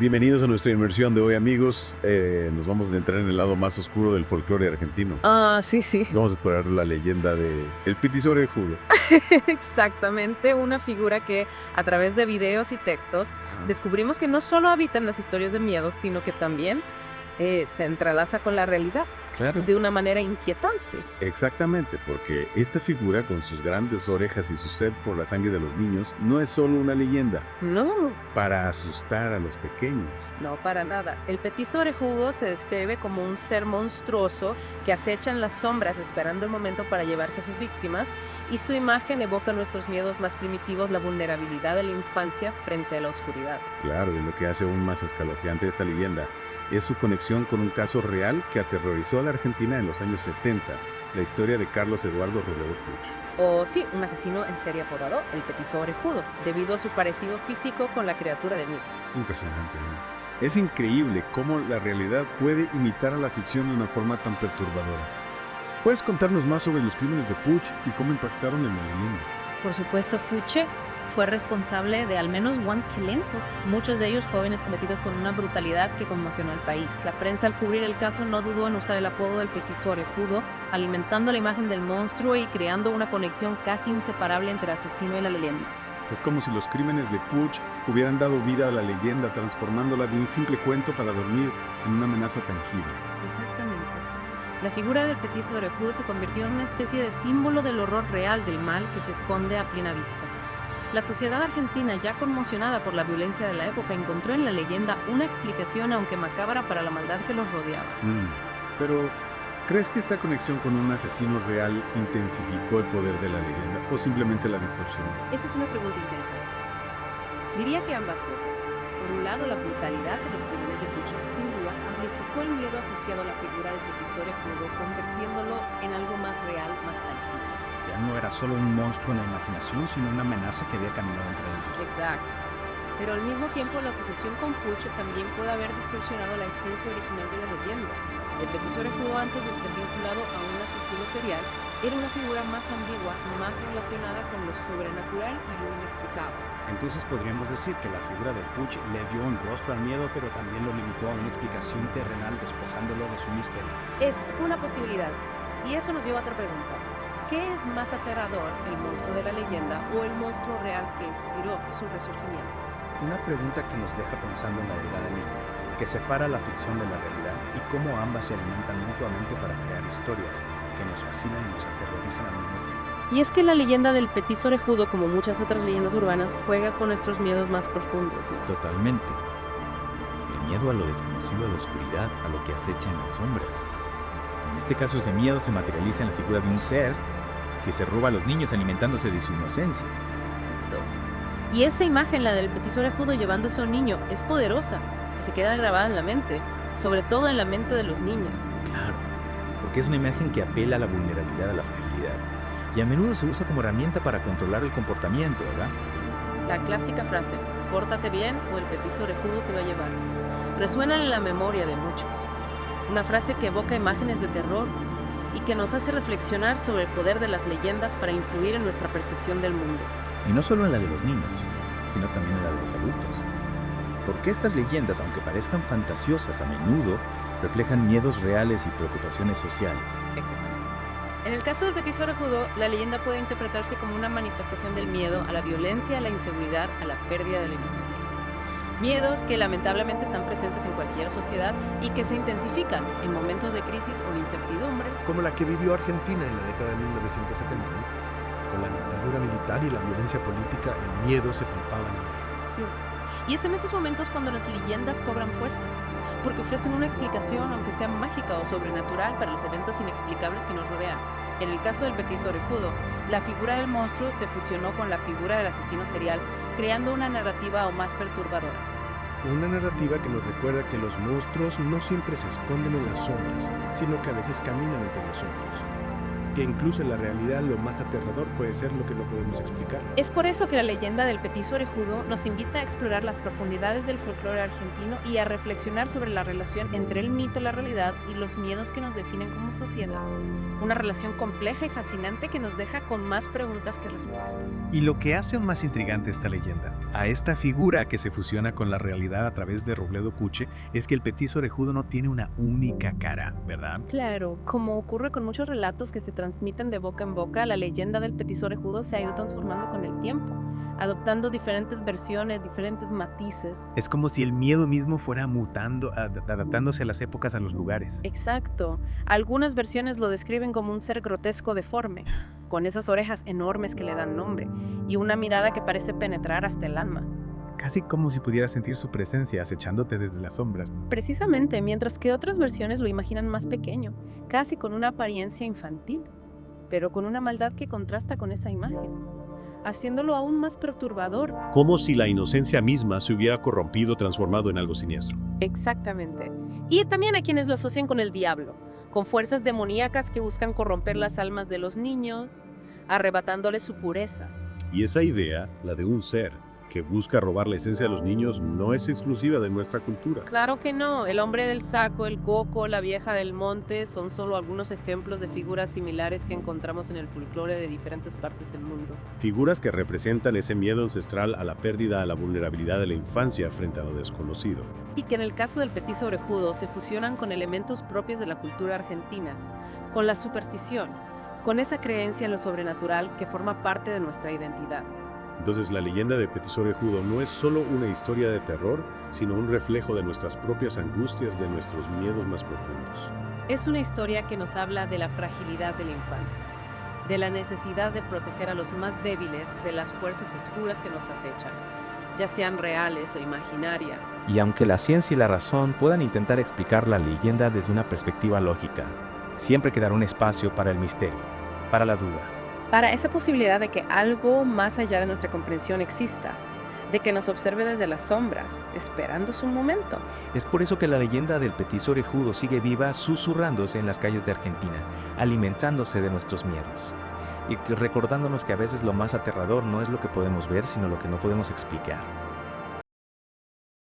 Bienvenidos a nuestra inmersión de hoy, amigos. Nos vamos a entrar en el lado más oscuro del folclore argentino. Sí, sí. Vamos a explorar la leyenda de El Petiso Orejudo. Exactamente, una figura que a través de videos y textos Ajá. descubrimos que no solo habita en las historias de miedo, sino que también se entrelaza con la realidad Claro. de una manera inquietante. Exactamente, porque esta figura, con sus grandes orejas y su sed por la sangre de los niños, no es solo una leyenda No, para asustar a los pequeños. no para nada. El petiso orejudo se describe como un ser monstruoso que acecha en las sombras esperando el momento para llevarse a sus víctimas, y su imagen evoca nuestros miedos más primitivos, la vulnerabilidad de la infancia frente a la oscuridad. Claro, y lo que hace aún más escalofriante esta leyenda es su conexión con un caso real que aterrorizó a la Argentina en los años 70, la historia de Carlos Eduardo Robledo Puch. O sí, un asesino en serie apodado el petiso orejudo, debido a su parecido físico con la criatura del mito. Impresionante, ¿no? Es increíble cómo la realidad puede imitar a la ficción de una forma tan perturbadora. ¿Puedes contarnos más sobre los crímenes de Puch y cómo impactaron en la leyenda? Por supuesto, Puche fue responsable de al menos 500, muchos de ellos jóvenes cometidos con una brutalidad que conmocionó al país. La prensa, al cubrir el caso, no dudó en usar el apodo del petiso orejudo, alimentando la imagen del monstruo y creando una conexión casi inseparable entre el asesino y la leyenda. Es como si los crímenes de Puch hubieran dado vida a la leyenda, transformándola de un simple cuento para dormir en una amenaza tangible. Exactamente. La figura del petiso orejudo se convirtió en una especie de símbolo del horror real del mal que se esconde a plena vista. La sociedad argentina, ya conmocionada por la violencia de la época, encontró en la leyenda una explicación, aunque macabra, para la maldad que los rodeaba. Pero, ¿crees que esta conexión con un asesino real intensificó el poder de la leyenda o simplemente la distorsionó? Esa es una pregunta interesante. Diría que ambas cosas. Por un lado, la brutalidad de los crímenes de Puch, sin duda, amplificó el miedo asociado a la figura del petiso orejudo, convirtiéndolo en algo más real, más tangible. Ya no era solo un monstruo en la imaginación, sino una amenaza que había caminado entre ellos. Exacto. Pero al mismo tiempo, la asociación con Puch también puede haber distorsionado la esencia original de la leyenda. El petiso orejudo, antes de ser vinculado a un asesino serial, era una figura más ambigua, más relacionada con lo sobrenatural y lo inexplicable. Entonces podríamos decir que la figura de Puch le dio un rostro al miedo, pero también lo limitó a una explicación terrenal, despojándolo de su misterio. Es una posibilidad. Y eso nos lleva a otra pregunta. ¿Qué es más aterrador, el monstruo de la leyenda o el monstruo real que inspiró su resurgimiento? Una pregunta que nos deja pensando en la delgada línea, que separa la ficción de la realidad y cómo ambas se alimentan mutuamente para crear historias que nos fascinan y nos aterrorizan al mismo tiempo. Y es que la leyenda del petiso orejudo, como muchas otras leyendas urbanas, juega con nuestros miedos más profundos, ¿no? Totalmente. El miedo a lo desconocido, a la oscuridad, a lo que acecha en las sombras. En este caso, ese miedo se materializa en la figura de un ser que se roba a los niños alimentándose de su inocencia. Exacto. Y esa imagen, la del petiso orejudo llevándose a un niño, es poderosa, que se queda grabada en la mente, sobre todo en la mente de los niños. Claro, porque es una imagen que apela a la vulnerabilidad, a la fragilidad. Y a menudo se usa como herramienta para controlar el comportamiento, ¿verdad? Sí. La clásica frase, pórtate bien o el petiso orejudo te va a llevar, resuena en la memoria de muchos. Una frase que evoca imágenes de terror y que nos hace reflexionar sobre el poder de las leyendas para influir en nuestra percepción del mundo. Y no solo en la de los niños, sino también en la de los adultos. Porque estas leyendas, aunque parezcan fantasiosas, a menudo reflejan miedos reales y preocupaciones sociales. Exacto. En el caso del petiso orejudo, la leyenda puede interpretarse como una manifestación del miedo a la violencia, a la inseguridad, a la pérdida de la inocencia. Miedos que lamentablemente están presentes en cualquier sociedad y que se intensifican en momentos de crisis o incertidumbre. Como la que vivió Argentina en la década de 1970, ¿no? Con la dictadura militar y la violencia política, el miedo se palpaban en ella. Sí. Y es en esos momentos cuando las leyendas cobran fuerza, porque ofrecen una explicación, aunque sea mágica o sobrenatural, para los eventos inexplicables que nos rodean. En el caso del petiso orejudo, la figura del monstruo se fusionó con la figura del asesino serial, creando una narrativa aún más perturbadora. Una narrativa que nos recuerda que los monstruos no siempre se esconden en las sombras, sino que a veces caminan entre nosotros. Que incluso en la realidad lo más aterrador puede ser lo que no podemos explicar. Es por eso que la leyenda del petiso orejudo nos invita a explorar las profundidades del folclore argentino y a reflexionar sobre la relación entre el mito, la realidad y los miedos que nos definen como sociedad. Una relación compleja y fascinante que nos deja con más preguntas que respuestas. Y lo que hace aún más intrigante esta leyenda, a esta figura que se fusiona con la realidad a través de Robledo Puche, es que el petiso orejudo no tiene una única cara, ¿verdad? Claro, como ocurre con muchos relatos que se transmiten de boca en boca, la leyenda del petiso orejudo se ha ido transformando con el tiempo, adoptando diferentes versiones, diferentes matices. Es como si el miedo mismo fuera mutando, adaptándose a las épocas, a los lugares. Exacto. Algunas versiones lo describen como un ser grotesco deforme, con esas orejas enormes que le dan nombre, y una mirada que parece penetrar hasta el alma. Casi como si pudieras sentir su presencia acechándote desde las sombras, ¿no? Precisamente, mientras que otras versiones lo imaginan más pequeño, casi con una apariencia infantil, pero con una maldad que contrasta con esa imagen, haciéndolo aún más perturbador. Como si la inocencia misma se hubiera corrompido, transformado en algo siniestro. Exactamente. Y también a quienes lo asocian con el diablo, con fuerzas demoníacas que buscan corromper las almas de los niños, arrebatándoles su pureza. Y esa idea, la de un ser que busca robar la esencia de los niños, no es exclusiva de nuestra cultura. Claro que no, el hombre del saco, el coco, la vieja del monte son solo algunos ejemplos de figuras similares que encontramos en el folclore de diferentes partes del mundo. Figuras que representan ese miedo ancestral a la pérdida, a la vulnerabilidad de la infancia frente a lo desconocido. Y que en el caso del petiso orejudo se fusionan con elementos propios de la cultura argentina, con la superstición, con esa creencia en lo sobrenatural que forma parte de nuestra identidad. Entonces la leyenda de Petiso Orejudo no es solo una historia de terror, sino un reflejo de nuestras propias angustias, de nuestros miedos más profundos. Es una historia que nos habla de la fragilidad de la infancia, de la necesidad de proteger a los más débiles de las fuerzas oscuras que nos acechan, ya sean reales o imaginarias. Y aunque la ciencia y la razón puedan intentar explicar la leyenda desde una perspectiva lógica, siempre quedará un espacio para el misterio, para la duda. Para esa posibilidad de que algo más allá de nuestra comprensión exista, de que nos observe desde las sombras, esperando su momento. Es por eso que la leyenda del petiso orejudo sigue viva, susurrándose en las calles de Argentina, alimentándose de nuestros miedos. Y recordándonos que a veces lo más aterrador no es lo que podemos ver, sino lo que no podemos explicar.